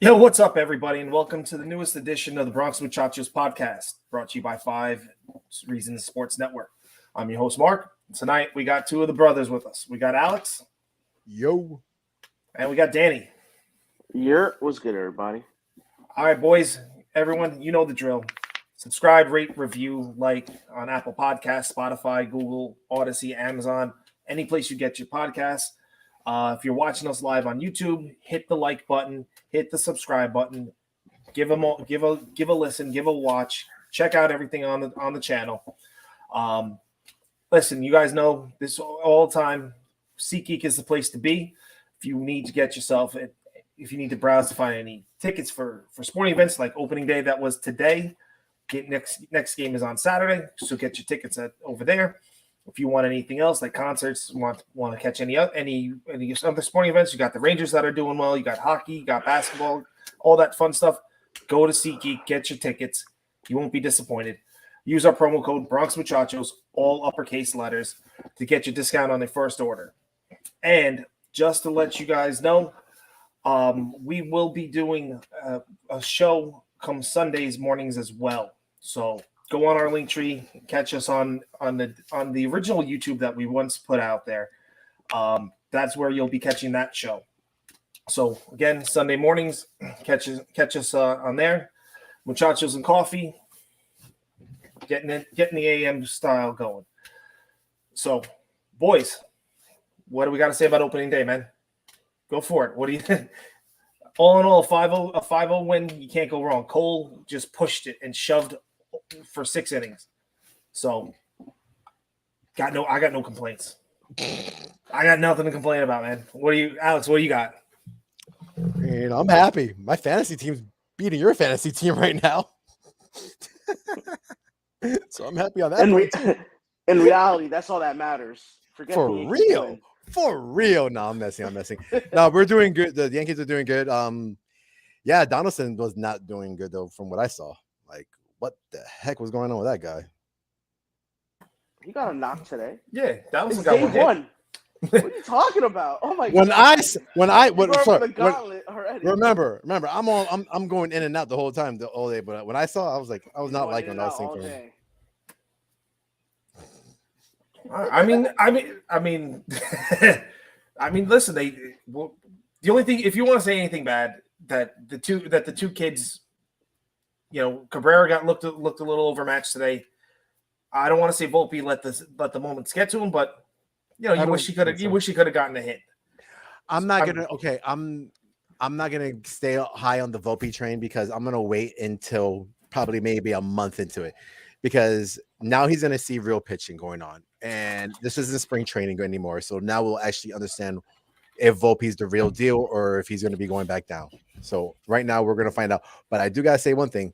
Yo, what's up, everybody, and welcome to the newest edition of the Bronx Muchachos podcast, brought to you by 5 Reasons Sports Network. I'm your host, Mark. Tonight, we got two of the brothers with us. We got Alex. Yo. And we got Danny. What's good, everybody? All right, boys, everyone, you know the drill. Subscribe, rate, review, like on Apple Podcasts, Spotify, Google, Odyssey, Amazon, any place you get your podcasts. If you're watching us live on YouTube, hit the like button, hit the subscribe button, give a listen, give a watch, check out everything on the channel. Listen, you guys know this all the time. SeatGeek is the place to be. If you need to get yourself, if you need to browse to find any tickets for sporting events like opening day that was today, next game is on Saturday, so get your tickets over there. If you want anything else like concerts, want to catch any other sporting events, you got the Rangers that are doing well, you got hockey, you got basketball, all that fun stuff. Go to SeatGeek, get your tickets. You won't be disappointed. Use our promo code Bronx Muchachos, all uppercase letters, to get your discount on your first order. And just to let you guys know, we will be doing a show come Sundays mornings as well. So go on our link tree, catch us on the original YouTube that we once put out there. That's where you'll be catching that show. So again, Sunday mornings, catch us on there. Muchachos and coffee, getting the AM style going. So, boys, what do we got to say about opening day, man? Go for it. What do you think? All in all, a 5-0 win, you can't go wrong. Cole just pushed it and shoved for 6 innings. So I got no complaints. I got nothing to complain about, man. Alex, what do you got? I'm happy. My fantasy team's beating your fantasy team right now. So I'm happy on that. In reality, that's all that matters. Forget For real. For real. No, I'm messing. No, we're doing good. The Yankees are doing good. Yeah, Donaldson was not doing good though, from what I saw. Like, what the heck was going on with that guy? He got a knock today. Yeah, that was day one. What are you talking about? Oh my god! Remember, I'm going in and out the whole time, the whole day. But when I saw, I was not liking what I was seeing from him. I mean, listen. The only thing, if you want to say anything bad, that the two kids, Cabrera looked a little overmatched today. I don't want to say Volpe let the moments get to him, but you wish he could have gotten a hit. I'm not gonna stay high on the Volpe train because I'm gonna wait until probably maybe a month into it, because now he's gonna see real pitching going on, and this isn't spring training anymore. So now we'll actually understand if Volpe's the real deal or if he's going to be going back down. So right now we're going to find out. But I do got to say one thing.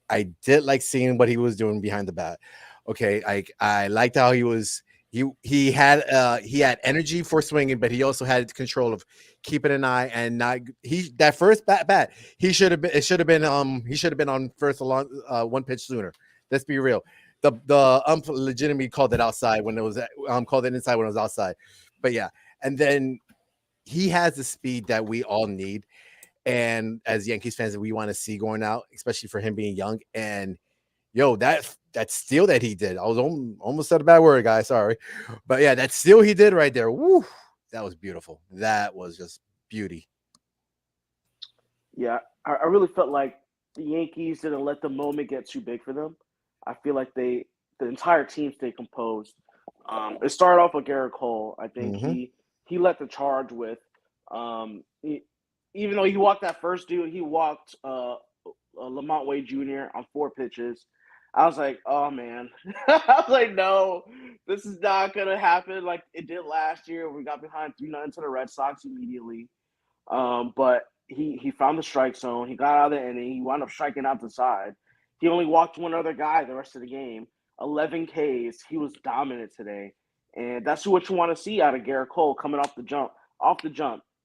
I did like seeing what he was doing behind the bat. Okay, I liked how he had energy for swinging, but he also had control of keeping an eye and not that first bat he should have been on first along one pitch sooner. Let's be real. The ump legitimately called it outside when it was called it inside when it was outside. But yeah, and then he has the speed that we all need, and as Yankees fans, we want to see going out, especially for him being young. And that steal that he did, I was almost said a bad word, guys. Sorry, but yeah, that steal he did right there. Woo, that was beautiful. That was just beauty. Yeah, I really felt like the Yankees didn't let the moment get too big for them. I feel like the entire team stayed composed. It started off with Garrett Cole. I think he led the charge with, even though he walked that first dude, he walked Lamont Wade Jr. on 4 pitches. I was like, oh man. I was like, no, this is not gonna happen like it did last year. We got behind 3-0 to the Red Sox immediately. But he found the strike zone. He got out of the inning. He wound up striking out the side. He only walked one other guy the rest of the game. 11 Ks. He was dominant today. And that's what you want to see out of Garrett Cole coming off the jump.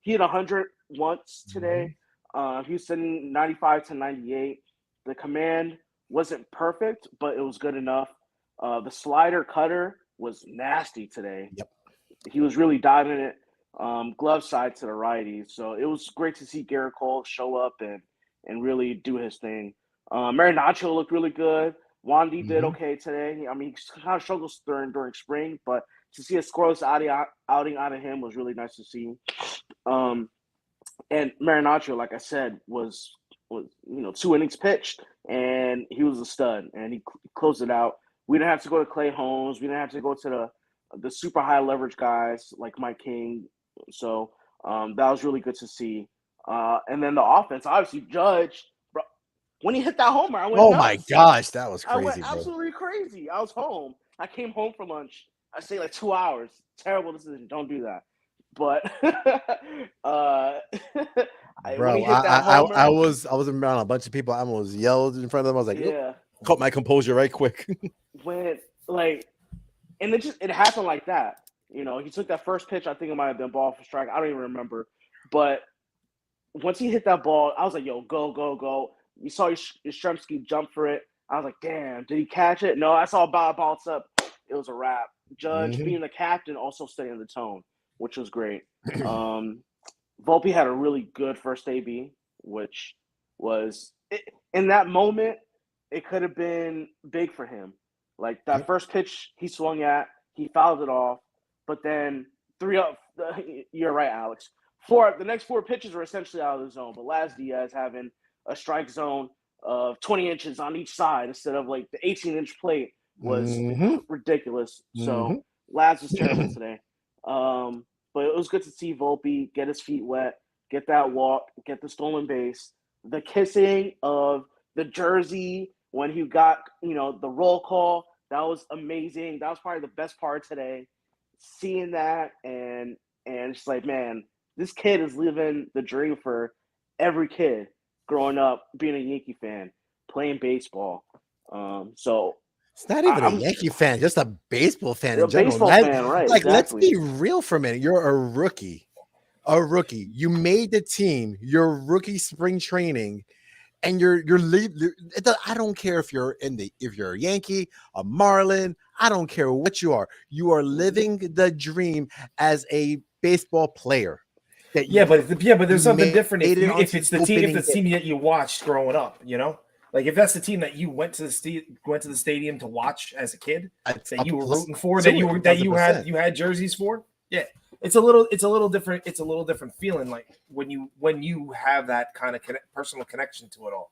He hit 100 once today. He was sitting 95 to 98. The command wasn't perfect, but it was good enough. The slider cutter was nasty today. Yep. He was really diving it glove side to the righties. So it was great to see Garrett Cole show up and and really do his thing. Marinaccio looked really good. Wandy did Mhm. okay today. I mean, he kind of struggles during spring, but to see a scoreless outing out of him was really nice to see. And Marinaccio, like I said, was 2 innings pitched, and he was a stud, and he closed it out. We didn't have to go to Clay Holmes. We didn't have to go to the super high leverage guys like Mike King. So that was really good to see. And then the offense, obviously, Judge, bro, when he hit that homer, I went Oh my nuts. gosh, that was I went crazy, bro. absolutely crazy. I was home. I came home for lunch. I stayed like 2 hours. Terrible decision. Don't do that. But when he Bro, hit that homer, I was around a bunch of people. I almost yelled in front of them. I was like, "Oop," yeah, caught my composure right quick. when like, and it happened like that. He took that first pitch. I think it might have been ball for strike. I don't even remember. But once he hit that ball, I was like, "Yo, go, go, go!" You saw Yastrzemski jump for it. I was like, "Damn, did he catch it?" No, I saw a ball bounce up. It was a wrap. Judge Mhm. being the captain also staying the tone, which was great. Volpe had a really good first AB, which was in that moment, it could have been big for him. Like that Yep. first pitch he swung at, he fouled it off, but then three up. You're right, Alex. The next 4 pitches were essentially out of the zone, but Laz Diaz having a strike zone of 20 inches on each side instead of like the 18-inch plate was Mhm. ridiculous. So Mhm. Laz was terrible today. But it was good to see Volpe get his feet wet, get that walk, get the stolen base, the kissing of the jersey when he got, the roll call. That was amazing. That was probably the best part today. Seeing that and it's like, man, this kid is living the dream for every kid growing up, being a Yankee fan, playing baseball. So It's not even a I'm Yankee fan, just a baseball fan a in general. baseball fan, right? Like, let's Exactly. be real for a minute. You're a rookie. A rookie. You made the team. Your rookie spring training, and I don't care if you're if you're a Yankee, a Marlin. I don't care what you are. You are living the dream as a baseball player. That Yeah, but you there's something made different it if onto it's the team opening day. that you watched growing up, like if that's the team that you went to the stadium to watch as a kid, It's that up you were plus rooting for, to it, that you 1,000%. had jerseys for. Yeah, it's a little different. It's a little different feeling, like when you have that kind of personal connection to it all.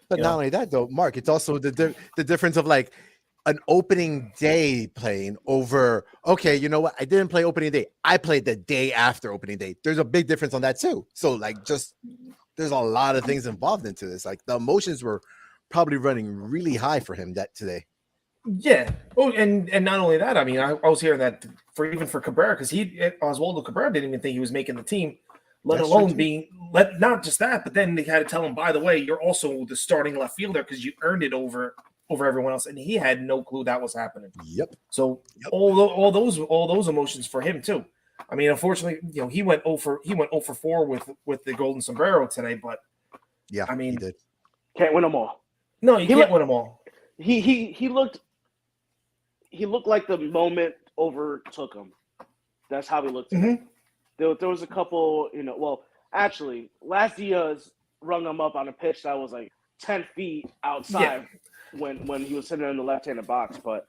But not only that, though, Mark, it's also the difference of like an opening day playing over. Okay, you know what? I didn't play opening day. I played the day after opening day. There's a big difference on that too. So like, just there's a lot of things involved into this. Like the emotions were probably running really high for him that today. Yeah. Oh, and not only that, I mean, I was hearing that for Cabrera, because Oswaldo Cabrera didn't even think he was making the team, let That's true alone too. not just that, but then they had to tell him, by the way, you're also the starting left fielder because you earned it over everyone else, and he had no clue that was happening. Yep. So Yep. all those emotions for him too. I mean, unfortunately, he went 0 for 4 with the golden sombrero today, but Yeah, I mean, he did. Can't win them all. No, you can't win them all. He looked like the moment overtook him. That's how he looked today. Mm-hmm. There was a couple, actually, Laz Diaz rung him up on a pitch that was like 10 feet outside when he was sitting in the left-handed box. But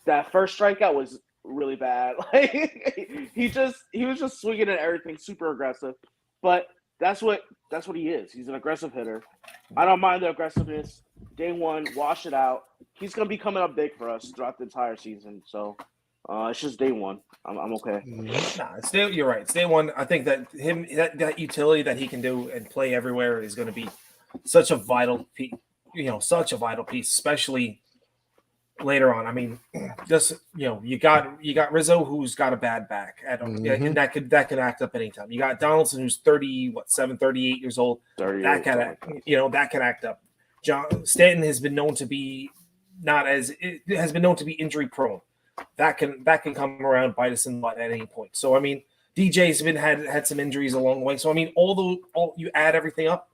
that first strikeout was really bad. Like he was just swinging at everything, super aggressive. But that's what he is. He's an aggressive hitter. I don't mind the aggressiveness. Day one, wash it out. He's gonna be coming up big for us throughout the entire season. So it's just day one. I'm okay. Nah, you're right. It's day one. I think that that utility that he can do and play everywhere is going to be such a vital piece. Such a vital piece, especially later on. I mean, just you got Rizzo, who's got a bad back, and that could act up anytime. You got Donaldson, who's 38 years old. That can act up. John Stanton has been known to be injury prone. That can come around and bite us in the butt at any point. So I mean, DJ's had some injuries along the way. So I mean, all you add everything up,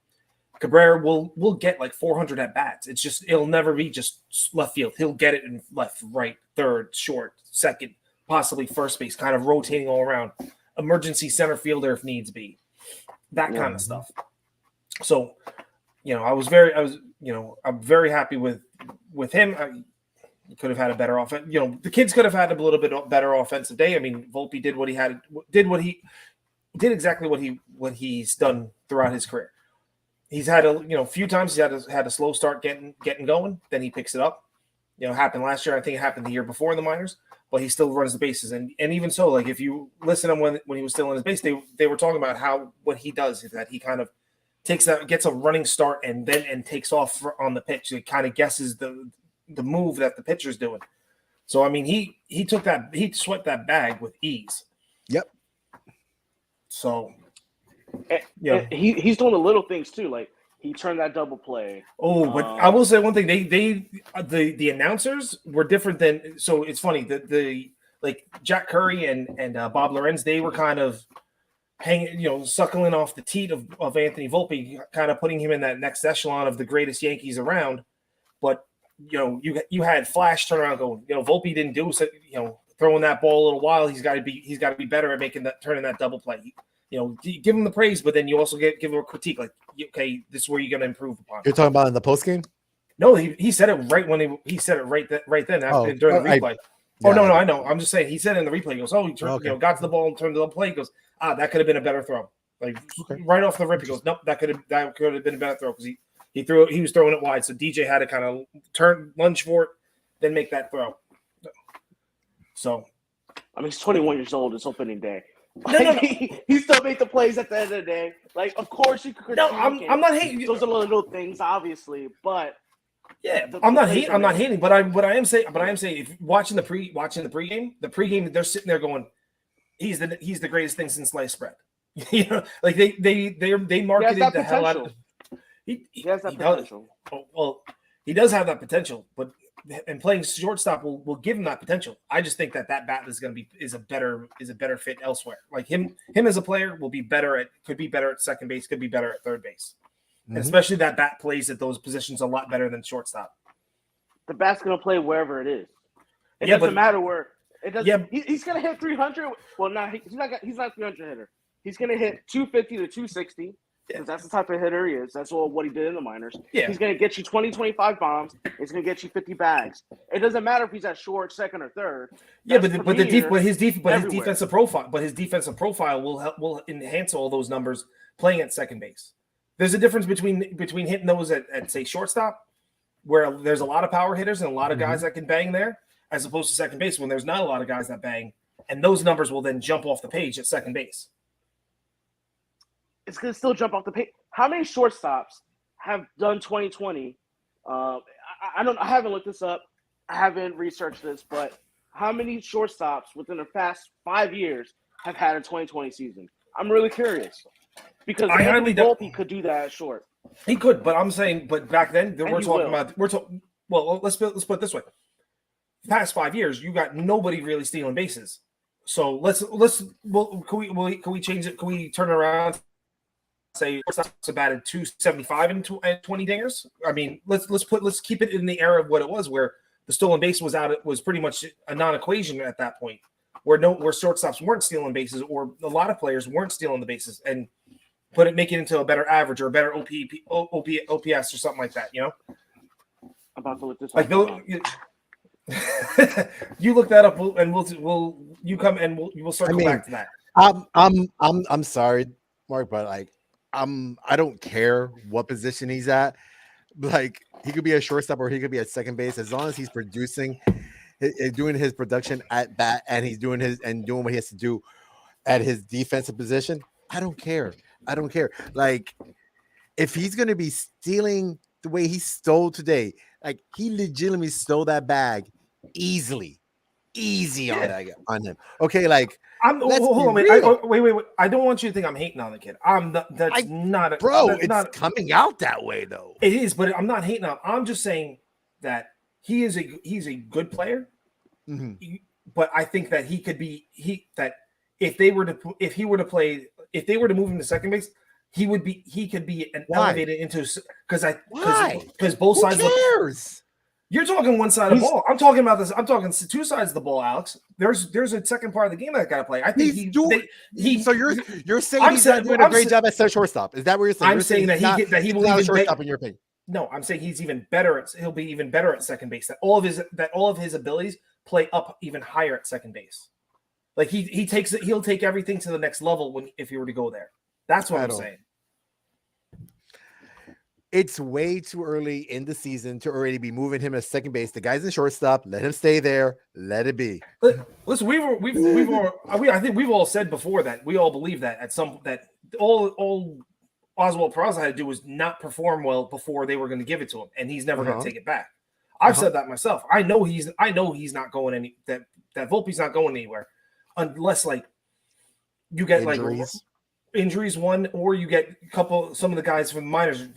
Cabrera will get like 400 at bats. It'll never be just left field. He'll get it in left, right, third, short, second, possibly first base, kind of rotating all around. Emergency center fielder if needs be. That kind of stuff. So, I'm very happy with him. He could have had a better offense. The kids could have had a little bit better offensive day. I mean, Volpe did exactly what he's done throughout his career. He's had a few times he had a slow start getting going, then he picks it up. Happened last year. I think it happened the year before in the minors, but he still runs the bases. And even so, like if you listen to him when he was still in his base, they were talking about what he does is that he kind of gets a running start and takes off on the pitch. It kind of guesses the move that the pitcher's doing. So I mean, he swept that bag with ease. Yep. So he's doing the little things too, like he turned that double play. Oh, but I will say one thing: the announcers were different than. So it's funny that the like Jack Curry and Bob Lorenz, they were kind of hanging, suckling off the teat of Anthony Volpe, kind of putting him in that next echelon of the greatest Yankees around. But you had Flash turn around going, Volpe didn't do so, throwing that ball a little while. He's got to be better at turning that double play. Give him the praise, but then you also give him a critique. Like, okay, this is where you're going to improve upon. You're talking about in the post game? No, he said it right when he said it right then after, during the replay. No, I know. I'm just saying he said it in the replay. He goes, he turned, got to the ball and turned to the play. He goes, that could have been a better throw. Like right off the rip, he goes, nope, that could have been a better throw because he was throwing it wide. So DJ had to kind of lunge for it, then make that throw. So, I mean, he's 21 years old. It's opening day. No. He still made the plays at the end of the day. Like, of course you could. No, I'm not hating. Those are little things, obviously, but yeah, I'm not hating. But I am saying, if watching the pregame, they're sitting there going, he's the greatest thing since sliced bread. Like they marketed the hell out of. He has that potential. Well, he does have that potential, but. And playing shortstop will give him that potential. I just think that bat is a better fit elsewhere. Like him as a player could be better at second base, could be better at third base, and especially that bat plays at those positions a lot better than shortstop. The bat's gonna play wherever it is. It doesn't matter where. It doesn't. Yeah. He's gonna hit 300. Well, he's not 300 hitter. He's gonna hit 250 to 260. Because that's the type of hitter he is. That's what he did in the minors. Yeah. He's going to get you 20, 25 bombs. He's going to get you 50 bags. It doesn't matter if he's at short, second, or third. His defensive profile will enhance all those numbers playing at second base. There's a difference between hitting those at say shortstop, where there's a lot of power hitters and a lot of guys that can bang there, as opposed to second base when there's not a lot of guys that bang, and those numbers will then jump off the page at second base. It's going to still jump off the page. How many shortstops have done 2020? I haven't looked this up. I haven't researched this, but how many shortstops within the past 5 years have had a 2020 season? I'm really curious because Volpe could do that at short. He could, but I'm saying, back then let's put it this way. The past 5 years, you got nobody really stealing bases. So can we change it? Can we turn it around? Say shortstops batted 275 and 20 dingers. I mean, let's keep it in the era of what it was, where the stolen base was pretty much a non-equation at that point, where shortstops weren't stealing bases, or a lot of players weren't stealing the bases, and make it into a better average or a better OPS or something like that. I'm about to look this up. You look that up, and we'll circle back to that. I'm sorry, Mark, but like. I don't care what position he's at. Like he could be a shortstop or he could be at second base, as long as he's doing his production at bat, and he's doing what he has to do at his defensive position. I don't care. Like if he's gonna be stealing the way he stole today, like he legitimately stole that bag easy on him. Okay, like. Hold on, wait. I don't want you to think I'm hating on the kid. It's coming out that way though. It is, but I'm not hating on. I'm just saying that he's a good player. Mm-hmm. But I think that if they were to move him to second base, he could be elevated into because both sides cares? You're talking one side of the ball. I'm talking about this. I'm talking two sides of the ball, Alex. There's a second part of the game that got to play. I think So you're saying he's not doing a great job at shortstop? Is that what you're saying? I'm saying that he will not even a shortstop in your opinion. No, I'm saying he's even better. He'll be even better at second base. That all of his abilities play up even higher at second base. Like he'll take everything to the next level if he were to go there. That's what I'm saying. It's way too early in the season to already be moving him as second base. The guy's in shortstop. Let him stay there. Let it be. Listen, I think we've all said before that we all believe that all Oswald Peraza had to do was not perform well before they were going to give it to him, and he's never going to take it back. I've said that myself. I know he's not going that Volpe's not going anywhere unless like you get injuries one, or you get some of the guys from the minors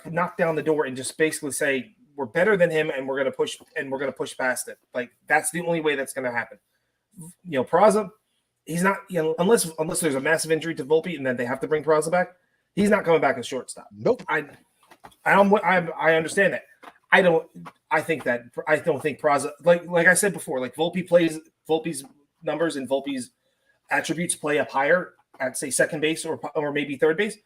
knock down the door and just basically say we're better than him and we're going to push past it. Like that's the only way that's going to happen. Peraza, he's not, unless there's a massive injury to Volpe and then they have to bring Peraza back, he's not coming back as shortstop. Nope. I understand that. I don't think Peraza, like I said before, like Volpe's numbers and Volpe's attributes play up higher at say second base or maybe third base.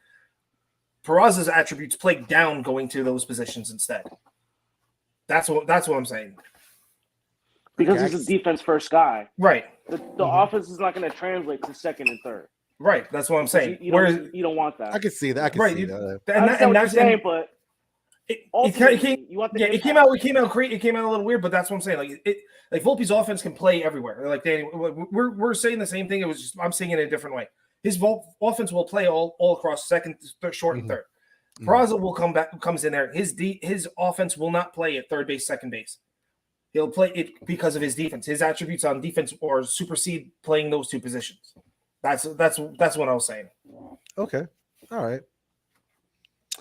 Peraza's attributes play down going to those positions instead. That's what I'm saying. Because he's a defense first guy. Right. The offense is not going to translate to second and third. Right. That's what I'm saying. You don't want that. I can see that. It came out a little weird, but that's what I'm saying. Like Volpe's offense can play everywhere. Like we're saying the same thing. It was just I'm saying it in a different way. His offense will play all across second, short, and third. Peraza comes in there. His offense will not play at third base, second base. He'll play it because of his defense. His attributes on defense or supersede playing those two positions. That's what I was saying. Okay. All right.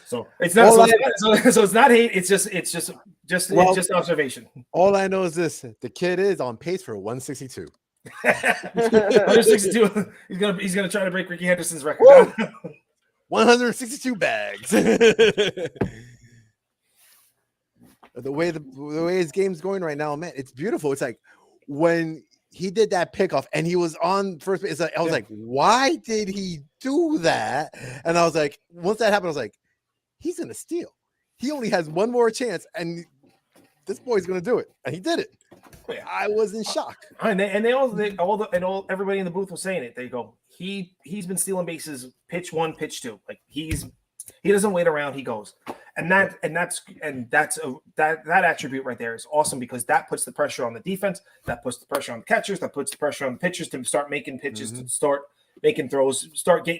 So it's not. So it's not hate. It's just observation. All I know is this: the kid is on pace for 162. 162. He's gonna try to break Ricky Henderson's record. 162 bags. The way his game's going right now, man, it's beautiful. It's like when he did that pickoff and he was on first base. I was like, why did he do that? And I was like, once that happened, I was like, he's gonna steal. He only has one more chance, and this boy's gonna do it. And he did it. I was in shock. And everybody in the booth was saying it. They go, he's been stealing bases pitch one, pitch two. Like he doesn't wait around, he goes. And that attribute right there is awesome because that puts the pressure on the defense, that puts the pressure on the catchers, that puts the pressure on the pitchers to start making pitches, to start making throws,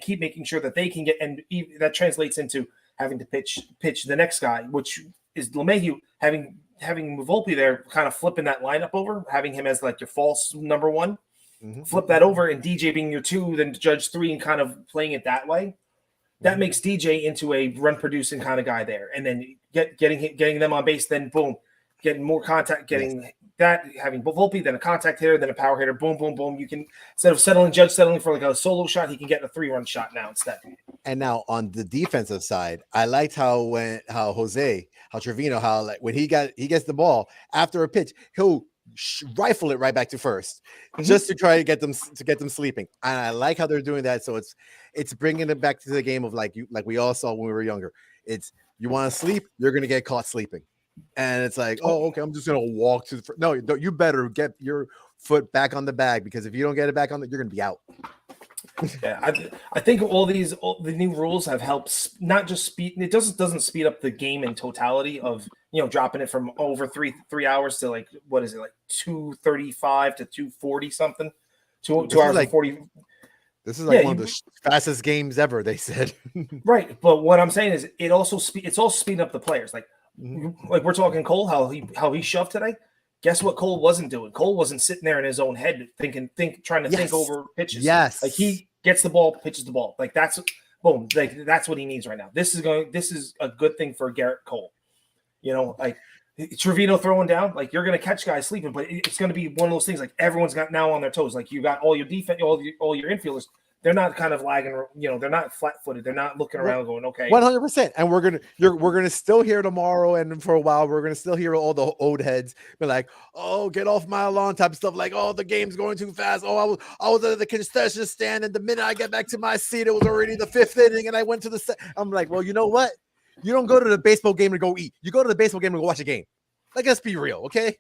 keep making sure that they can get, and that translates into having to pitch the next guy, which is LeMahieu having Volpe there, kind of flipping that lineup over, having him as like your false number one, flip that over, and DJ being your two, then Judge three, and kind of playing it that way. That makes DJ into a run producing kind of guy there, and then getting them on base, then boom, getting more contact, having Volpe, then a contact hitter, then a power hitter, boom, boom, boom. You can, instead of Judge settling for like a solo shot, he can get a 3-run shot now instead. And now on the defensive side, I liked how Trevino, like when he gets the ball after a pitch, he'll rifle it right back to first, just to try to get them sleeping. And I like how they're doing that. So it's bringing it back to the game of like we all saw when we were younger. It's you want to sleep, you're gonna get caught sleeping, and it's like, oh, okay, I'm just gonna walk to the no, you better get your foot back on the bag, because if you don't get it back on you're gonna be out. Yeah, I think all the new rules have helped not just speed. It doesn't speed up the game in totality of dropping it from over three hours to like what is it, like 2:35 to 2:40 something, 2 hours and 40. This is like one of the fastest games ever, they said. Right, but what I'm saying is it's all speeding up the players. Like we're talking Cole, how he shoved today. Guess what Cole wasn't doing? Cole wasn't sitting there in his own head trying to think over pitches. Yes. Like he gets the ball, pitches the ball. Like that's boom. Like that's what he needs right now. This is a good thing for Garrett Cole. Like Trevino throwing down, like you're going to catch guys sleeping, but it's going to be one of those things like everyone's got now on their toes. Like you got all your defense, all your infielders they're not kind of lagging. They're not flat-footed. They're not looking around going, okay. 100%. And we're gonna still hear tomorrow, and for a while we're gonna still hear all the old heads be like, "Oh, get off my lawn," type of stuff. Like, "Oh, the game's going too fast. Oh, I was at the concession stand, and the minute I get back to my seat, it was already the 5th inning, and I went to the." I'm like, well, you know what? You don't go to the baseball game to go eat. You go to the baseball game to go watch a game. Like, let's be real, okay?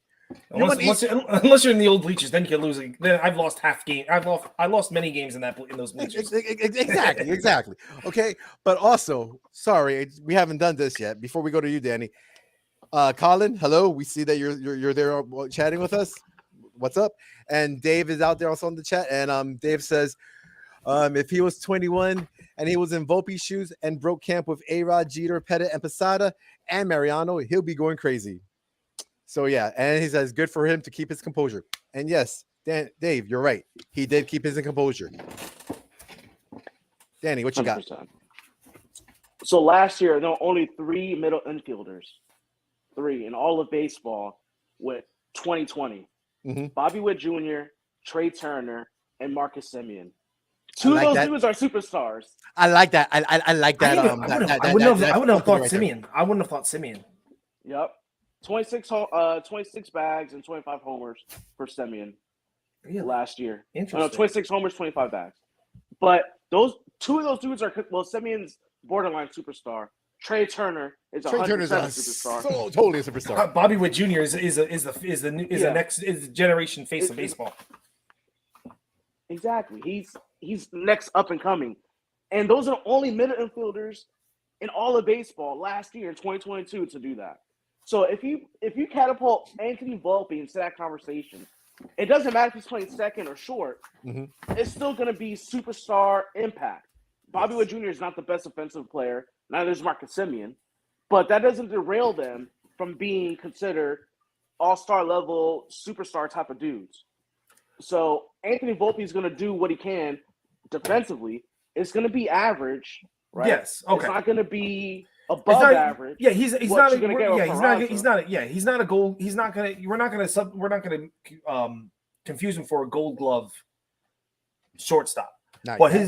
Unless you're in the old bleachers, then you can lose. Then I've lost half game. I lost many games in those bleachers. Exactly. Okay, but also, sorry, we haven't done this yet. Before we go to you, Danny, Colin, hello. We see that you're there chatting with us. What's up? And Dave is out there also on the chat. And Dave says, if he was 21 and he was in Volpe's shoes and broke camp with A-Rod, Jeter, Pettit, and Posada and Mariano, he'll be going crazy. So yeah, and he says good for him to keep his composure. And yes, Dave, you're right. He did keep his composure. Danny, what you 100%. got? So last year, there were only 3 middle infielders, 3 in all of baseball with 2020. Mm-hmm. Bobby Witt Jr., Trey Turner, and Marcus Semien. 2 of those dudes are superstars. I like that. I like that. I wouldn't have thought Semien. I wouldn't have thought Semien. Yep. 26 bags and 25 homers for Semien last year. Interesting. 26 homers, 25 bags. But those 2 of those dudes are Semien's borderline superstar. Trey Turner is 100% a superstar. So totally a superstar. Bobby Witt Jr. is the next generation face of baseball. Exactly. He's next up and coming. And those are the only middle infielders in all of baseball last year in 2022 to do that. So if you catapult Anthony Volpe into that conversation, it doesn't matter if he's playing second or short. Mm-hmm. It's still going to be superstar impact. Bobby Witt Jr. is not the best offensive player. Neither is Marcus Semien. But that doesn't derail them from being considered all-star level superstar type of dudes. So Anthony Volpe is going to do what he can defensively. It's going to be average, right? Yes. Okay. It's not going to be above average. Yeah, he's not a gold. We're not gonna confuse him for a Gold Glove shortstop. But he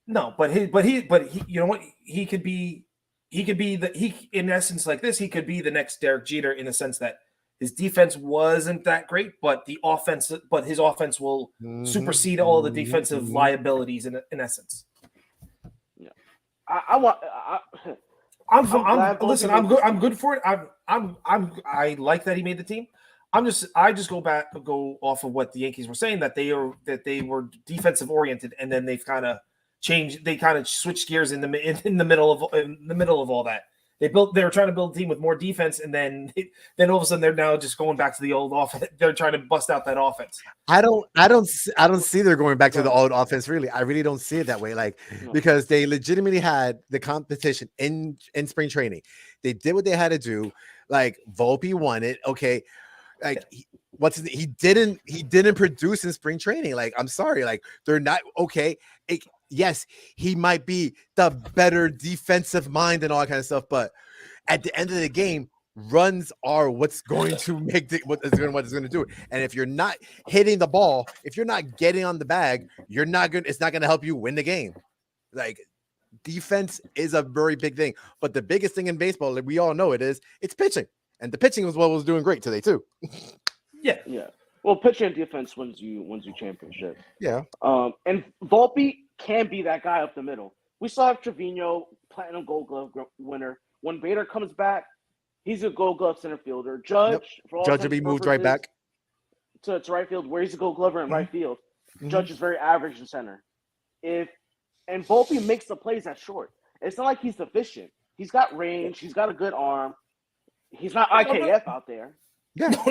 you know what? He could be in essence like this. He could be the next Derek Jeter in the sense that his defense wasn't that great, but his offense will supersede all the defensive liabilities in essence. Yeah, I'm good. I'm good for it. I like that he made the team. I just go off of what the Yankees were saying, that they were defensive oriented, and then they've kind of changed. They kind of switched gears in the middle of all that. They were trying to build a team with more defense, and then all of a sudden they're now just going back to the old offense. They're trying to bust out that offense. I don't see they're going back to the old offense. Really, I really don't see it that way. Because they legitimately had the competition in spring training. They did what they had to do. Like Volpe won it. Okay, like he didn't produce in spring training. Like, I'm sorry, like they're not okay. Yes, he might be the better defensive mind and all that kind of stuff, but at the end of the game, runs are what's going to make what it's going to do. And if you're not hitting the ball, if you're not getting on the bag, it's not going to help you win the game. Like, defense is a very big thing, but the biggest thing in baseball, like we all know it's pitching, and the pitching was what was doing great today too. Yeah. Well, pitching and defense wins you championship. Yeah. And Volpe can be that guy up the middle. We saw Trevino, Platinum Gold Glove winner. When Bader comes back, he's a Gold Glove center fielder. Judge will be moved right back to right field, where he's a Gold Glover in right field. Judge is very average in center. And Volpe makes the plays at short. It's not like he's deficient. He's got range. He's got a good arm. He's not IKF out there. Yeah. No.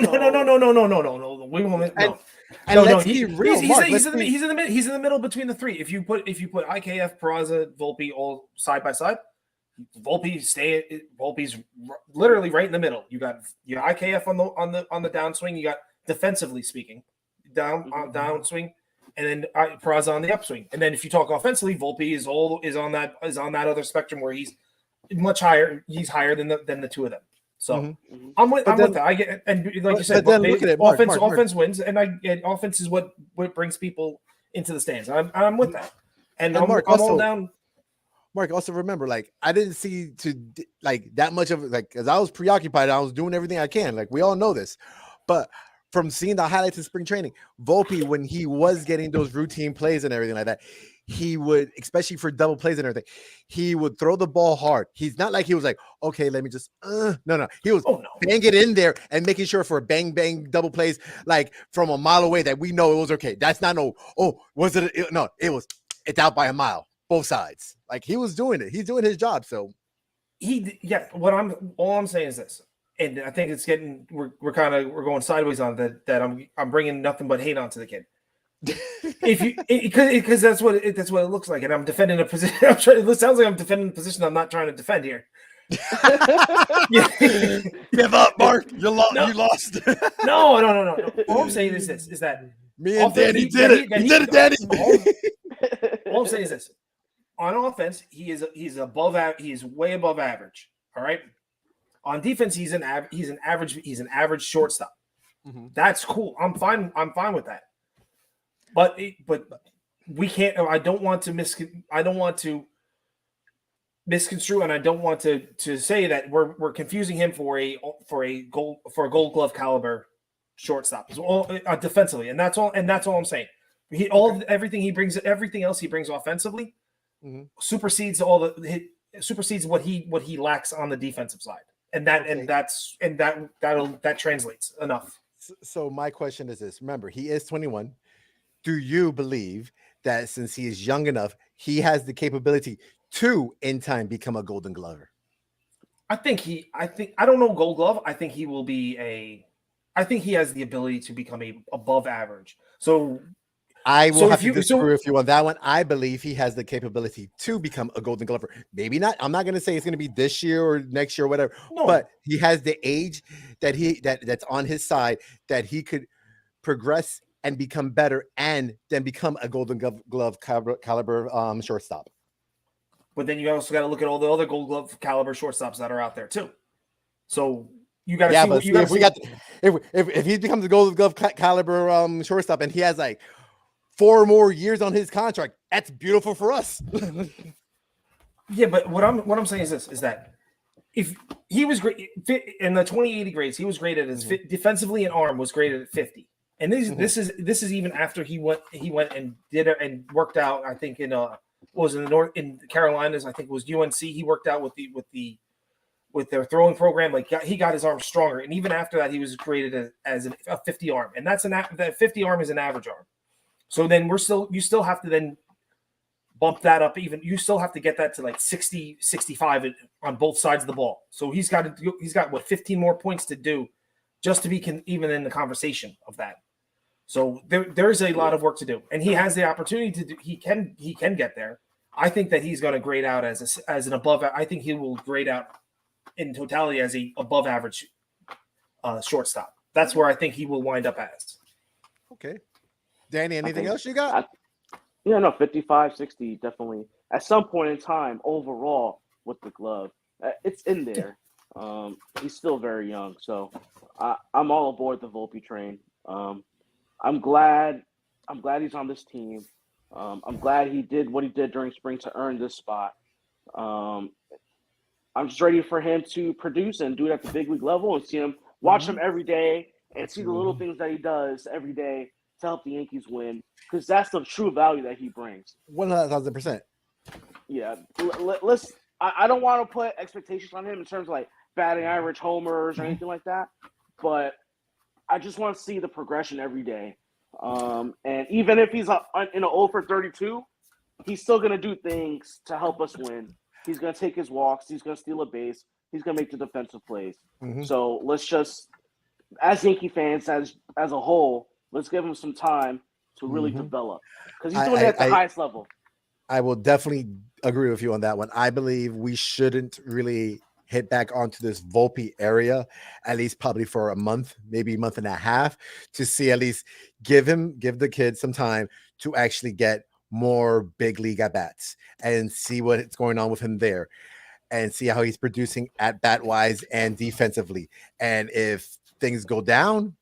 We won't. He's in the middle between the three. If you put IKF, Peraza, Volpe all side by side, Volpe's literally right in the middle. You got IKF on the downswing. You got defensively speaking downswing, and then Peraza on the upswing. And then if you talk offensively, Volpe is on that other spectrum where he's much higher. He's higher than the two of them. So I'm with that. I get, and like you said, offense wins, and offense is what brings people into the stands. I'm with that, and And I'm Mark, all also, down. Mark, also remember, like, I didn't see like that much of it, like, because I was preoccupied. I was doing everything I can. Like, we all know this, but from seeing the highlights in spring training, Volpe, when he was getting those routine plays and everything like that, he would, especially for double plays and everything, he would throw the ball hard. He's not like he was like, okay, let me just, no. He was bang it in there and making sure for bang, bang, double plays, like from a mile away that we know it was okay. That's not was it? No, it's out by a mile, both sides. Like, he was doing it. He's doing his job. So all I'm saying is this. And I think it's getting we're going sideways on that I'm bringing nothing but hate onto the kid. Because that's what it looks like, and I'm defending a position. It sounds like I'm defending a position I'm not trying to defend here. Give up, Mark. You lost. No. All I'm saying is this: is that me and Danny did it. He did it, Danny. All I'm saying is this: on offense, he's way above average. All right. On defense, he's an average shortstop. Mm-hmm. That's cool. I'm fine with that. But we can't. I don't want to misconstrue, and I don't want to say that we're confusing him for a Gold Glove caliber shortstop. Defensively, and that's all I'm saying. Everything else he brings offensively mm-hmm. supersedes what he lacks on the defensive side. And that translates enough. So my question is this: remember, he is 21. Do you believe that since he is young enough, he has the capability to, in time, become a Golden Glover? I don't know Gold Glove. I think he will be I think he has the ability to become above average. So I will have to disagree with you on that one. I believe he has the capability to become a Golden Glover. Maybe not. I'm not going to say it's going to be this year or next year or whatever. No. But he has the age that's on his side that he could progress and become better, and then become a Golden Glove caliber shortstop. But then you also got to look at all the other Gold Glove caliber shortstops that are out there too. So you got to see. If he becomes a Gold Glove caliber shortstop, and he has like 4 more years on his contract, that's beautiful for us. Yeah, but what I'm saying is this: is that if he was great in the 2080 grades, he was graded as defensively and arm was graded at 50. And this is even after he went and did it and worked out. I think in the Carolinas. I think it was UNC. He worked out with their throwing program. Like he got his arm stronger, and even after that, he was graded as a 50 arm, and that 50 arm is an average arm. So then you still have to then bump that up. Even you still have to get that to like 60, 65 on both sides of the ball. So he's got 15 more points to do just to be even in the conversation of that. So there's a lot of work to do, and he has the opportunity to do. He can get there. I think that he's going to grade out as an above. I think he will grade out in totality as a above average shortstop. That's where I think he will wind up as. Okay, Danny, anything else you got? 55, 60, definitely. At some point in time, overall with the glove, it's in there. He's still very young, so I'm all aboard the Volpe train. I'm glad he's on this team. I'm glad he did what he did during spring to earn this spot. I'm just ready for him to produce and do it at the big league level and watch him every day and see the little things that he does every day to help the Yankees win, because that's the true value that he brings. 1,000%. Yeah. I don't want to put expectations on him in terms of like batting average, homers, or anything like that, but I just want to see the progression every day. And even if he's in an 0 for 32, he's still going to do things to help us win. He's going to take his walks. He's going to steal a base. He's going to make the defensive plays. Mm-hmm. So let's just, as Yankee fans, as a whole, let's give him some time to really develop, because he's doing it at the highest level. I will definitely agree with you on that one. I believe we shouldn't really hit back onto this Volpe area, at least probably for a month, maybe a month and a half, to see, at least give the kid some time to actually get more big league at bats and see what's going on with him there, and see how he's producing at bat wise and defensively. And if things go down,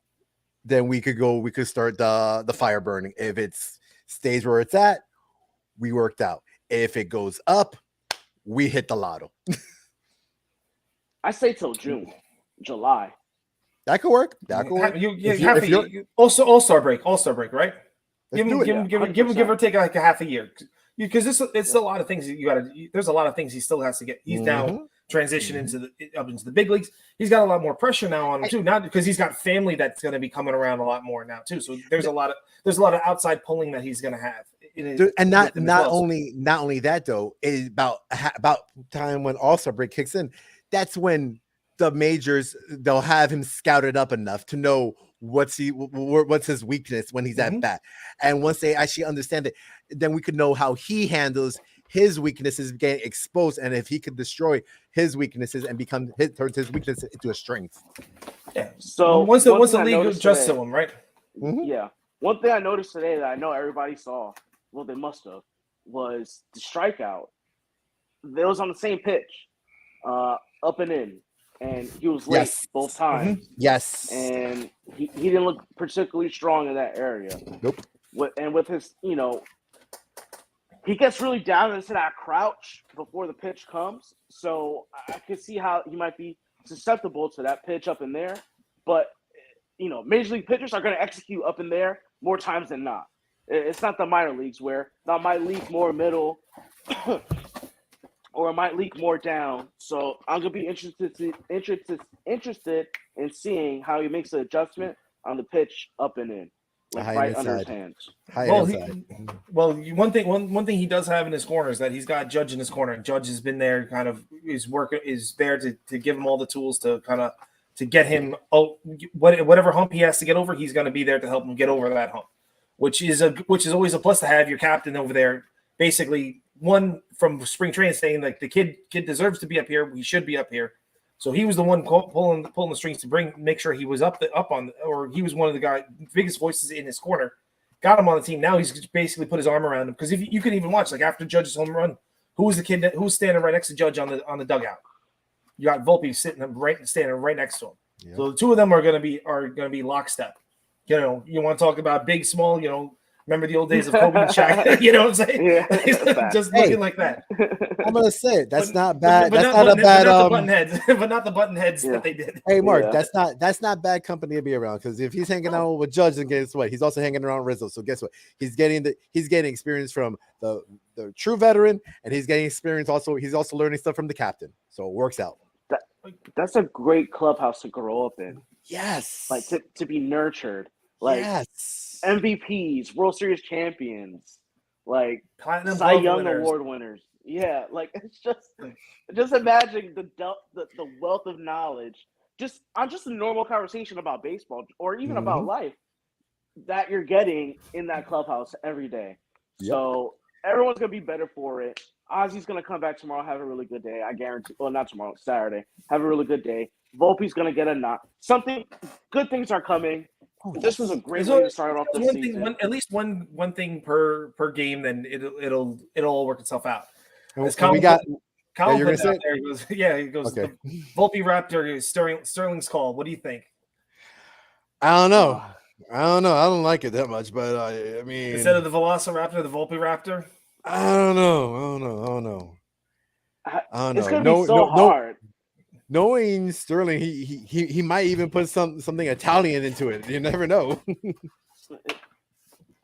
then we could start the fire burning. If it's stays where it's at, we worked out. If it goes up, we hit the lotto. I say till June, July. That could work. That could work. Also All-Star break, right? Let's Give or take like a half a year, because it's a lot of things that you got to. There's a lot of things he still has to get. He's now transitioned into the big leagues. He's got a lot more pressure now on him too. Not because he's got family that's going to be coming around a lot more now too. So there's a lot of outside pulling that he's going to have. And not only that though, is about time when All-Star break kicks in. That's when the majors, they'll have him scouted up enough to know what's his weakness when he's at bat. And once they actually understand it, then we could know how he handles his weaknesses getting exposed, and if he could destroy his weaknesses and turns his weakness into a strength. Yeah. So once the league adjusts to him, right? Yeah. One thing I noticed today that I know everybody saw, well, they must have, was the strikeout. It was on the same pitch, up and in, and he was late both times. Yes. And he didn't look particularly strong in that area. Nope. With his, he gets really down into that crouch before the pitch comes. So I can see how he might be susceptible to that pitch up in there. But, major league pitchers are going to execute up in there more times than not. It's not the minor leagues where that might leak more middle or it might leak more down. So I'm going to be interested in seeing how he makes the adjustment on the pitch up and in. Right under his hands. One thing he does have in his corner is that he's got Judge in his corner. Judge has been there, kind of is there to give him all the tools to kind of to get him whatever hump he has to get over. He's going to be there to help him get over that hump, which is always a plus to have your captain over there. Basically, one from spring training saying like the kid deserves to be up here. He should be up here. So he was the one pulling the strings to make sure he was or he was one of the biggest voices in his corner. Got him on the team. Now he's basically put his arm around him, because if you can even watch, like after Judge's home run, who was the kid who was standing right next to Judge on the dugout? You got Volpe standing right next to him. Yeah. So the two of them are going to be lockstep. You want to talk about big, small. Remember the old days of Kobe and Shaq? You know what I'm saying? Yeah, just looking like that. I'm gonna say it. That's not bad. That's not a bad. But not the button heads that they did. Hey, Mark, that's not bad company to be around, because if he's hanging out with Judge, then guess what? He's also hanging around Rizzo. So guess what? He's getting experience from the true veteran, and he's getting experience also. He's also learning stuff from the captain. So it works out. That's a great clubhouse to grow up in. Yes. Like to be nurtured. Like yes. MVPs, World Series champions, like Platinum Cy Young Award winners. Yeah, like it's just imagine the wealth of knowledge just on just a normal conversation about baseball or even about life that you're getting in that clubhouse every day. Yep. So everyone's gonna be better for it. Ozzy's gonna come back tomorrow, have a really good day. I guarantee. Well, not tomorrow, Saturday. Have a really good day. Volpe's gonna get a knock. Good things are coming. This was a great way to start off the season. At least one thing per game, then it'll all work itself out. We got. Colin put it out there. He goes. Okay. The Volpe Raptor is Sterling's call. What do you think? I don't know. I don't like it that much, but I mean, instead of the Velociraptor, the Volpe Raptor. I don't know. It's gonna be so hard. Knowing Sterling, he might even put something Italian into it. You never know.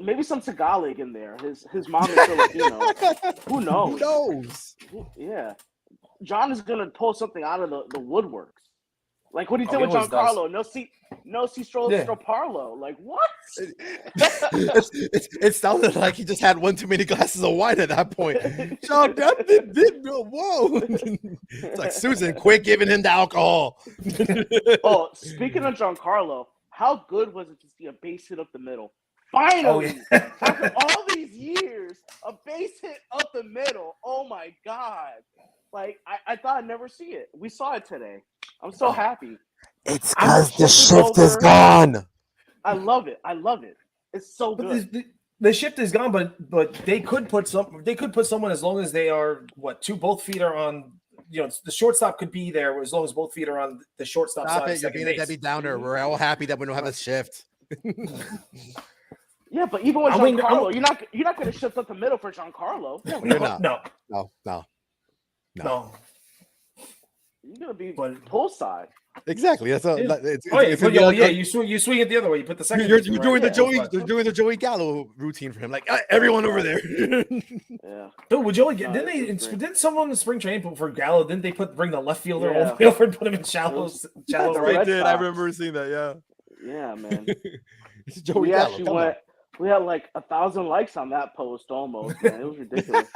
Maybe some Tagalog in there. His mom is Filipino. Who knows? Who knows? Yeah. John is gonna pull something out of the woodworks. Like what he did with Giancarlo. No Parlo. Like what? It sounded like he just had one too many glasses of wine at that point. John, whoa! It's like Susan, quit giving him the alcohol. Oh, speaking of Giancarlo, how good was it to see a base hit up the middle? Finally, after all these years, a base hit up the middle. Oh my God! Like I thought I'd never see it. We saw it today. I'm so happy. It's because the shift is gone. I love it. It's so good. The shift is gone, but they could put someone as long as they are both feet are on. The shortstop could be there as long as both feet are on the shortstop side. Stop it! You're being a Debbie Downer. We're all happy that we don't have a shift. Yeah, but even with I mean, Giancarlo, you're not going to shift up the middle for Giancarlo. No, No, you're not. no, No. You're going to be But- poolside. Exactly. That's a. Yeah. It's you gonna be like you swing it the other way. You put the second. you're pitcher doing right. the Joey. Yeah. They're doing the Joey Gallo routine for him. Like everyone over there. Yeah. Dude, would Joey? No, Didn't someone in the spring training for Gallo? Didn't they bring the left fielder Yeah. over and put him in shallow the right? Red did. Sox. I remember seeing that. Yeah. Yeah, man. It's Joey We Gallo. actually Come went. We had like 1,000 likes on that post almost. Man, it was ridiculous.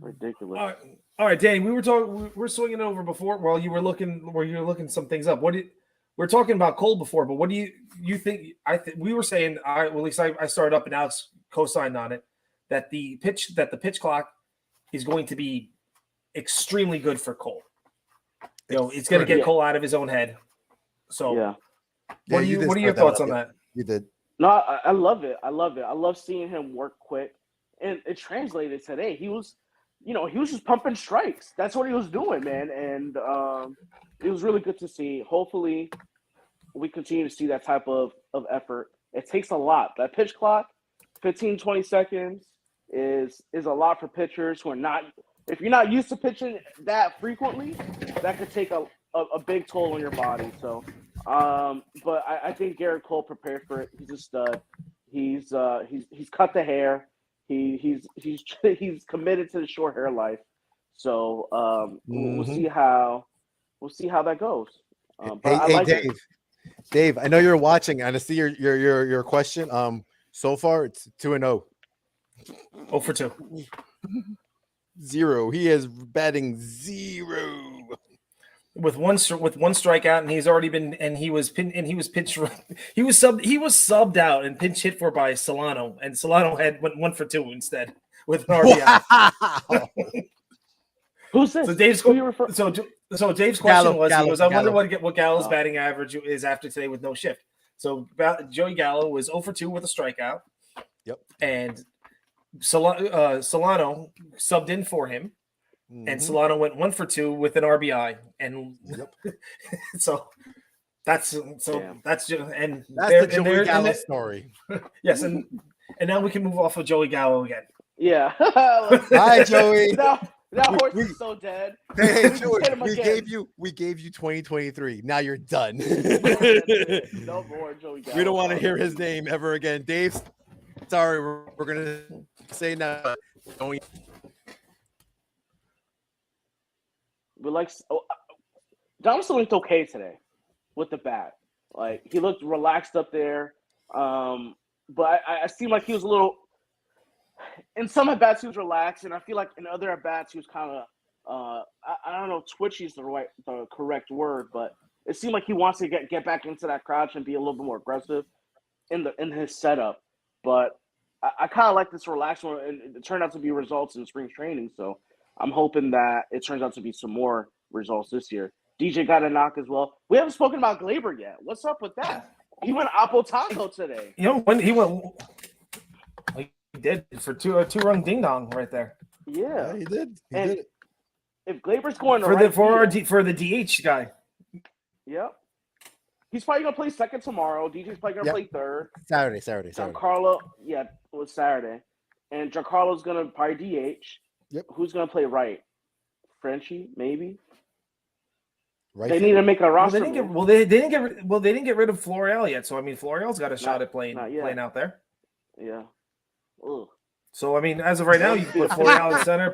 Ridiculous. All right, Danny. We were swinging it over before while you were looking some things up. We're talking about Cole before, but what do you think? We were saying. At least I started up and Alex co-signed on it that the pitch clock is going to be extremely good for Cole. It's going to get Cole out of his own head. So Yeah. What are your thoughts on that? You did. No, I love it. I love seeing him work quick, and it translated today. He was just pumping strikes. That's what he was doing, man, and it was really good to see. Hopefully, we continue to see that type of effort. It takes a lot. That pitch clock, 15, 20 seconds is a lot for pitchers who are not. If you're not used to pitching that frequently, that could take a big toll on your body. So. But I think Garrett Cole prepared for it. He's a stud. He's cut the hair. He's committed to the short hair life. So we'll see how that goes. Hey, Dave. I know you're watching, and I see your question. So far it's 2-0. 0 for 2. 0. He is batting 0. With one strikeout, and he's already been, and he was subbed out and pinch hit for by Solano, and Solano went 1 for 2 instead with an RBI. Wow. Who's this? So Dave's Dave's question was, Gallo, he goes, I wonder Gallo. what Gallo's batting average is after today with no shift. So Joey Gallo was 0 for 2 with a strikeout. Yep. And Solano subbed in for him. And Solano went 1 for 2 with an RBI, and so that's just that's the Joey Gallo story. Yes, and now we can move off of Joey Gallo again. Yeah. Hi, Joey. That horse is so dead. Hey, Joey, we gave you 2023. Now you're done. No more Joey Gallo. We don't want to hear his name ever again. Dave, sorry, we're gonna say now. Donaldson looked okay today with the bat. Like, he looked relaxed up there. But I seemed like he was a little – in some at-bats he was relaxed, and I feel like in other at-bats he was kind of I don't know if twitchy is the correct word, but it seemed like he wants to get back into that crouch and be a little bit more aggressive in his setup. But I kind of like this relaxed one, and it turned out to be results in spring training, so – I'm hoping that it turns out to be some more results this year. DJ got a knock as well. We haven't spoken about Glaber yet. What's up with that? He went Apple Taco today. When he went, he did for a two-run ding dong right there. Yeah, he did. He and did. If Glaber's going for the DH guy, yep, he's probably gonna play second tomorrow. DJ's probably gonna play third. Saturday. Giancarlo, it was Saturday, and Giancarlo's gonna probably DH. Yep. Who's gonna play right? Frenchie, maybe. Right. They need to make a roster. They didn't get rid of Florial yet. So I mean, Florial's got a shot at playing out there. Yeah. Ugh. So I mean, as of right now, you can put Florial in center.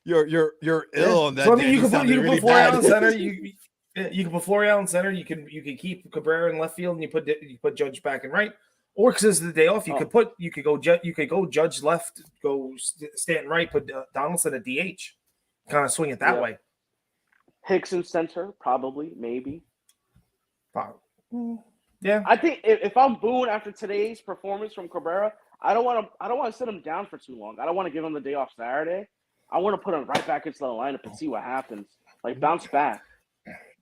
You're ill on that. So I mean, you can put Florial in center. You can put Florial in center. You can keep Cabrera in left field, and you put Judge back in right. Or because this is the day off, you could go Judge left, go Stanton right, put Donaldson at DH, kind of swing it that way. Hicks in center, probably, maybe. Yeah, I think if I'm Boone after today's performance from Cabrera, I don't want to sit him down for too long. I don't want to give him the day off Saturday. I want to put him right back into the lineup and see what happens. Like, bounce back.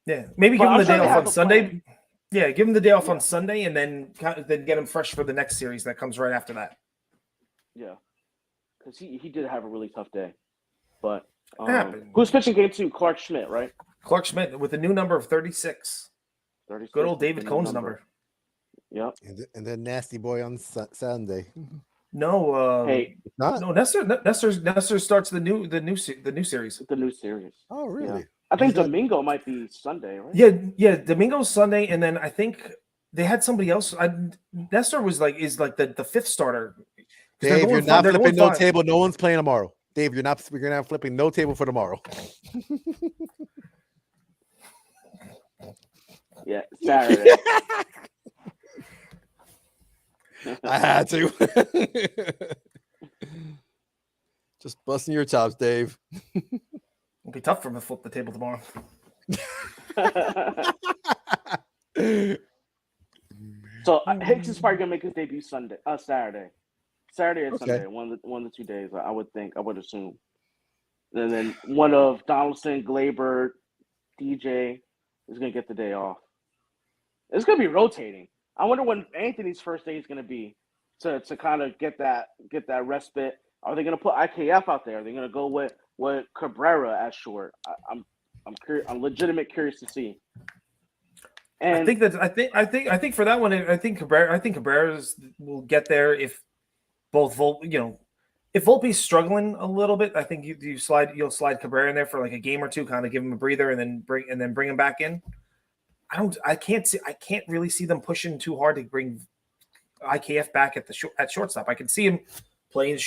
Yeah, maybe give him the day off on Sunday. Yeah, give him the day off on Sunday, and then get him fresh for the next series that comes right after that. Yeah, because he did have a really tough day. But who's pitching game 2? Clark Schmidt, right? Clark Schmidt with a new number of 36. 36. Good old David Cohn's number. Yep. And then Nasty Boy on Sunday. No, Hey, Not? no. Nestor starts the new series. the new series. Oh, really? Yeah. I think He's not- Domingo might be Sunday, right? Yeah. Domingo's Sunday, and then I think they had somebody else. Nestor is like the fifth starter. 'Cause Dave, you're not they're flipping going no fine. table. No one's playing tomorrow. Dave, you're not flipping no table for tomorrow. Yeah, Saturday. I had to. Just busting your chops, Dave. It'll be tough for him to flip the table tomorrow. So Hicks is probably gonna make his debut Saturday or Okay. Sunday, one of the 2 days. I would assume. And then one of Donaldson, Glaber, DJ is gonna get the day off. It's gonna be rotating. I wonder when Anthony's first day is gonna be to kind of get that respite. Are they gonna put IKF out there? Are they gonna go with Cabrera at short? I'm legitimately curious to see. And I think for that one, I think Cabrera's will get there if both if Volpe's struggling a little bit. I think you'll slide Cabrera in there for like a game or two, kind of give him a breather, and then bring him back in. I can't really see them pushing too hard to bring IKF back at shortstop. I can see him playing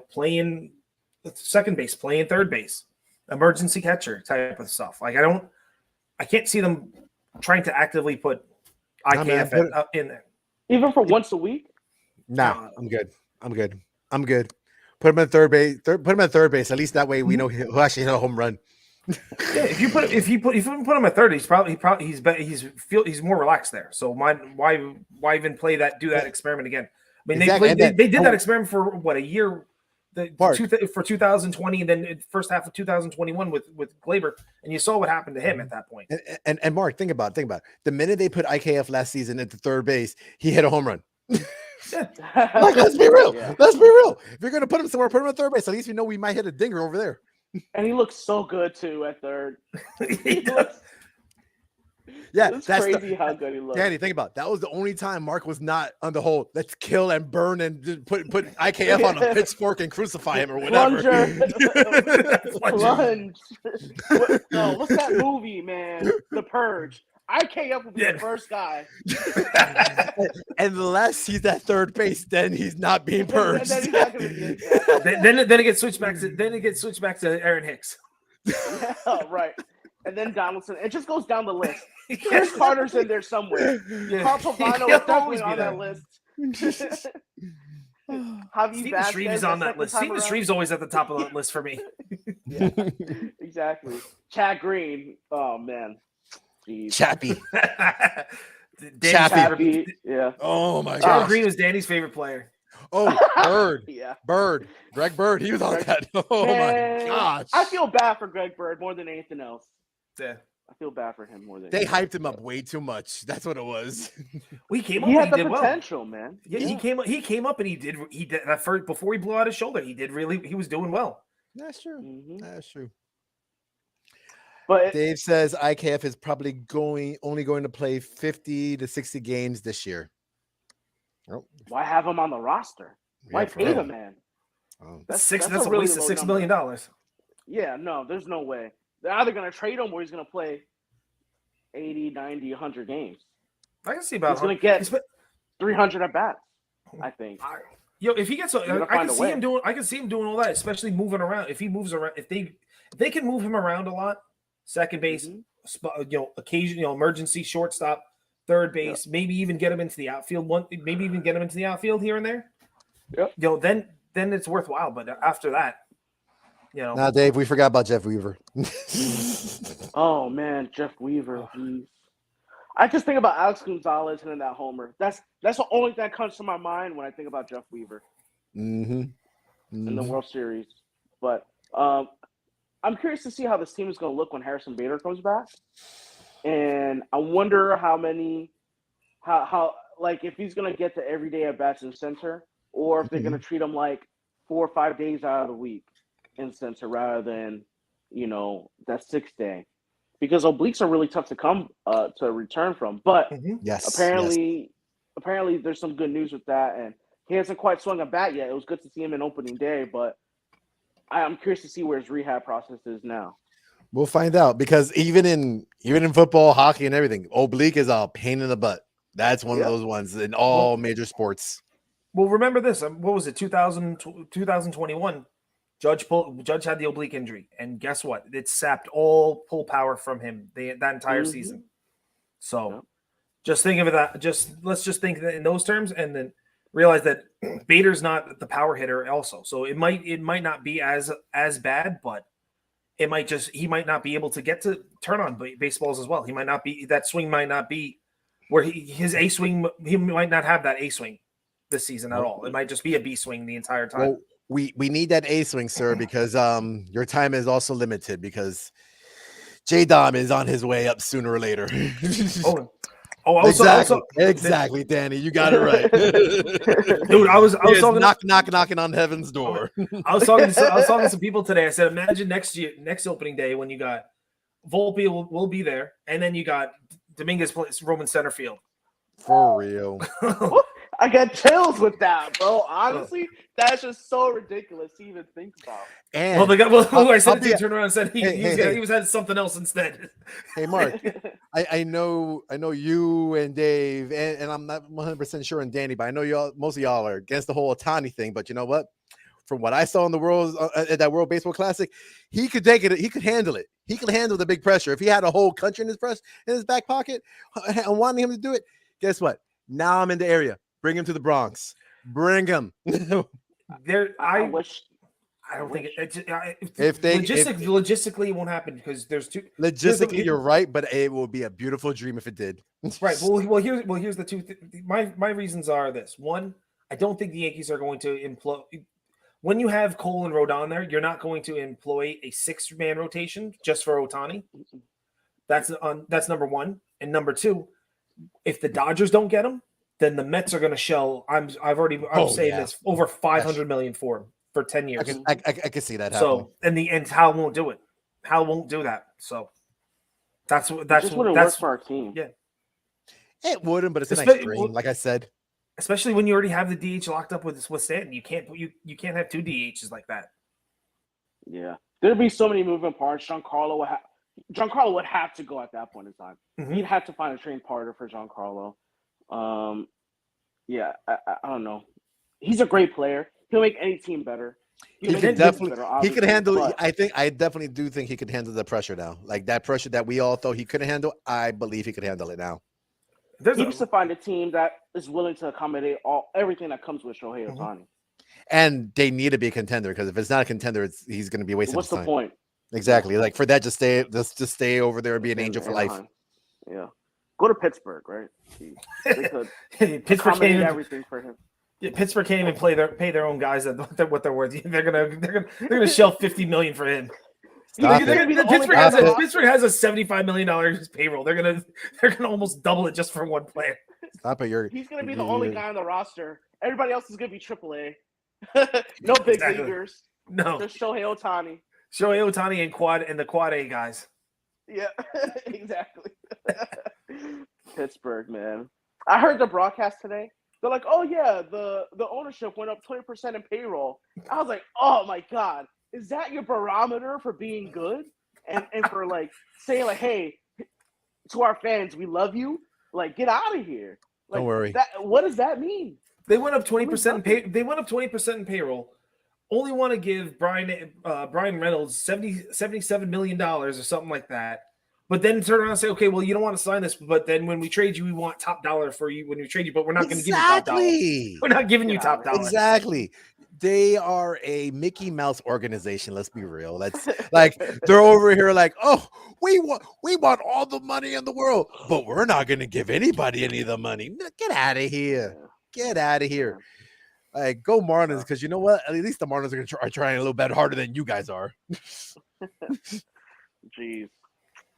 playing second base, playing third base, emergency catcher type of stuff. Like I can't see them trying to actively put IKF in there. even for once a week. Nah, I'm good. Put him at third base. Put him at third base. At least that way we know who actually hit a home run. Yeah, if you put him at third, he's more relaxed there. So why even do that experiment again? I mean, Exactly. they did that experiment for what, a year, for 2020, and then first half of 2021 with Glaber, and you saw what happened to him at that point. And Mark, think about it. The minute they put IKF last season at the third base, he hit a home run. Like, let's be real. Yeah. Let's be real. If you're gonna put him somewhere, put him at third base. At least we know we might hit a dinger over there. And he looks so good too at third. Yeah, It's that's crazy how good he looks. Danny, think about it. That was the only time Mark was not on the whole let's kill and burn and put IKF on a pitchfork and crucify him or whatever. Plunge. What's that movie, man? The Purge. IKF will be the first guy. And unless he's at third base, then he's not being purged. Then he's not gonna be then it gets switched back to Aaron Hicks. Yeah, right. And then Donaldson. It just goes down the list. Chris Carter's in there somewhere. Carl Pavano is definitely on that list. Steven Shreve is on that list. Steven Shreve's always at the top of that list for me. Yeah, exactly. Chad Green. Oh man. Jeez. Chappie. Chappie. Yeah. Oh my Chad god. Green was Danny's favorite player. Oh, Bird. Yeah. Bird. Greg Bird. He was on that. Oh Man, my gosh. I feel bad for Greg Bird more than anything else. Yeah. I feel bad for him more than They anything hyped him up way too much. That's what it was. He came up. He had the did potential, well. man. Yeah, he came up and he did that first before he blew out his shoulder. He was doing well. That's true. Mhm. That's true. But Dave says IKF is probably only going to play 50 to 60 games this year. Oh, why have him on the roster? Why pay the man? Oh. That's a at really least low $6 million. Yeah, no, there's no way. They're either going to trade him or he's going to play 80, 90, 100 games. I can see about. He's going to get 300 at bats, I think. If he gets, I can see him doing. I can see him doing all that, especially moving around. If he moves around, if they can move him around a lot, second base, occasionally, emergency shortstop, third base, maybe even get him into the outfield. Maybe even get him into the outfield here and there. Yep. Then it's worthwhile. But after that, Now, Dave, we forgot about Jeff Weaver. Oh man, Jeff Weaver. Geez. I just think about Alex Gonzalez hitting that homer. That's the only thing that comes to my mind when I think about Jeff Weaver in the World Series. But I'm curious to see how this team is going to look when Harrison Bader comes back, and I wonder how if he's going to get to every day at bats in center, or if they're going to treat him like 4 or 5 days out of the week in center rather than that 6th day. Because obliques are really tough to come to return from, but apparently apparently there's some good news with that, and he hasn't quite swung a bat yet. It was good to see him in opening day, but I'm curious to see where his rehab process is now. We'll find out because even in football, hockey, and everything, oblique is a pain in the butt. That's one of those ones in all major sports. Well, remember this. What was it? 2021. Judge had the oblique injury, and guess what? It sapped all pull power from him that entire season. So, just think of that. Let's just think in those terms, and then realize that Bader's not the power hitter. Also, so it might not be as bad, but he might not be able to get to turn on baseballs as well. He might not be that swing might not be where his A swing. He might not have that A swing this season at all. It might just be a B swing the entire time. Well, we need that A swing, sir, because your time is also limited because J Dom is on his way up sooner or later. Exactly, Danny, you got it right. Dude, I was talking knocking on heaven's door. I was talking to some people today. I said, imagine next opening day when you got Volpe will be there, and then you got Dominguez plays Roman center field. For real. I got chills with that, bro. Honestly, that's just so ridiculous to even think about. And I said it, turned around and said he was had something else instead. Hey, Mark, I know you and Dave, and I'm not 100% sure on Danny, but I know most of y'all are against the whole Ohtani thing. But you know what? From what I saw in the that World Baseball Classic, he could take it. He could handle it. He could handle the big pressure. If he had a whole country in his back pocket and wanting him to do it, guess what? Now I'm in the area. Bring him to the Bronx. Bring him. I wish. I don't think logistically it won't happen because there's two. Logistically, you're right, but it will be a beautiful dream if it did. Right. Well, here's the two. My reasons are this. One, I don't think the Yankees are going to implode. When you have Cole and Rodon there, you're not going to employ a 6-man rotation just for Ohtani. That's number one. And number two, if the Dodgers don't get him, then the Mets are going to shell. I'm saying this over $500 million for him for 10 years. I can see that happening. So and Hal won't do it. Hal won't do that. So that's wouldn't work for our team. Yeah, it wouldn't, but it's a nice dream, like I said. Especially when you already have the DH locked up with Stanton, you can't have 2 DHs like that. Yeah, there'd be so many moving parts. Giancarlo would have to go at that point in time. Mm-hmm. He'd have to find a trained partner for Giancarlo. Yeah, I don't know. He's a great player. He'll make any team better. He could handle. I definitely do think he could handle the pressure now. Like that pressure that we all thought he couldn't handle. I believe he could handle it now. He needs to find a team that is willing to accommodate everything that comes with Shohei Ohtani. And they need to be a contender because if it's not a contender, he's going to be wasting his time. What's the point? Exactly. Like for that, just stay over there and be an angel for life. Yeah. Go to Pittsburgh, right? They could Pittsburgh can't everything for him. Yeah, Pittsburgh can't even pay their own guys what they're worth. They're gonna shell $50 million for him. Pittsburgh has a $75 million payroll. They're gonna almost double it just for one player. Stop it! He's gonna be the only guy on the roster. Everybody else is gonna be AAA. No big leaguers. No, just Shohei Ohtani. Shohei Ohtani and the Quad A guys. Yeah, exactly. Pittsburgh, man. I heard the broadcast today. They're like, oh yeah, the ownership went up 20% in payroll. I was like, oh my God, is that your barometer for being good? And for like saying like, hey, to our fans, we love you. Like, get out of here. Like, don't worry. What does that mean? They went up 20% They went up 20% in payroll. Only want to give Brian Reynolds $77 million or something like that. But then turn around and say, okay, well, you don't want to sign this, but then when we trade you, we want top dollar for you when we trade you, but we're not going to give you top dollar. We're not giving you top dollar. Exactly. They are a Mickey Mouse organization. Let's be real. That's like they're over here like, oh, we want all the money in the world, but we're not going to give anybody any of the money. Get out of here. Get out of here. Like, go Marlins, because you know what? At least the Marlins are trying a little bit harder than you guys are. Jeez.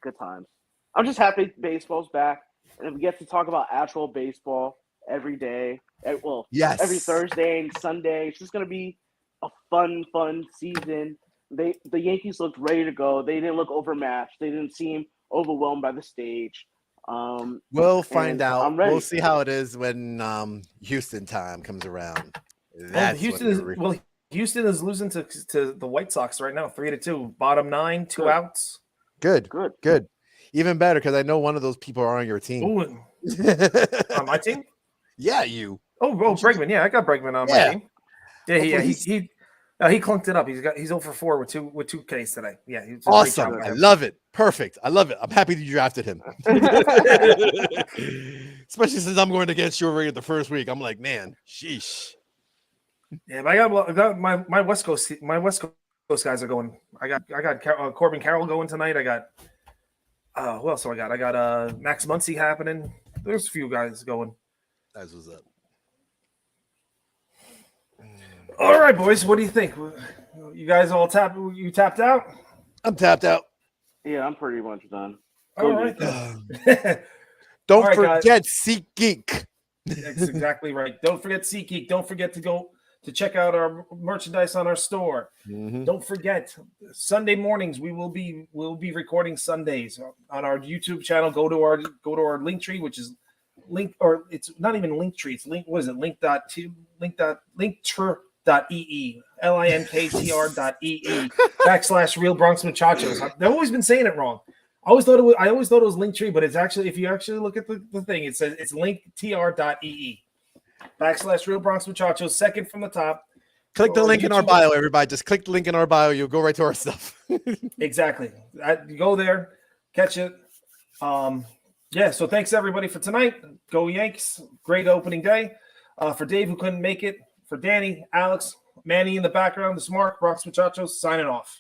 Good times. I'm just happy baseball's back, and we get to talk about actual baseball every day. Well, yes, every Thursday and Sunday. It's just gonna be a fun season. The Yankees looked ready to go. They didn't look overmatched. They didn't seem overwhelmed by the stage. We'll find and out. I'm ready. We'll see how it is when Houston time comes around. That's Houston is losing to the White Sox right now, 3-2. Bottom 9, 2 Good. outs. Good. Good. Good. Even better because I know one of those people are on your team. Ooh, on my team? Yeah, you. Oh, Bregman. Yeah, I got Bregman on my team. Yeah, he clunked it up. He's 0 for 4 with two Ks today. Yeah, he's awesome. I love it. Perfect. I love it. I'm happy that you drafted him. Especially since I'm going against you already the first week. I'm like, man, sheesh. Yeah, but I got my West Coast guys are going. I got Corbin Carroll going tonight. I got who else do I got? I got Max Muncy happening. There's a few guys going. That's what's up. All right, boys. What do you think? You guys all tapped out? I'm tapped out. Yeah, I'm pretty much done. All right. Don't right, forget guys. SeatGeek. That's exactly right. Don't forget SeatGeek. Don't forget to go to check out our merchandise on our store. Mm-hmm. Don't forget Sunday mornings we'll be recording Sundays on our YouTube channel. Go to our link tree, which is link, or it's not even link tree. It's link. What is it? Linktr.ee linktr.ee /Real Bronx Muchachos. I've always been saying it wrong. I always thought it was Linktree, but it's actually, if you actually look at the thing, it says it's linktr.ee /Real Bronx Muchachos. Second from the top. Click the link in our bio, everybody. Just click the link in our bio. You'll go right to our stuff. Exactly. You go there, catch it. Yeah. So thanks everybody for tonight. Go Yanks! Great opening day. For Dave who couldn't make it. For Danny, Alex, Manny in the background, the smart Bronx Muchachos signing off.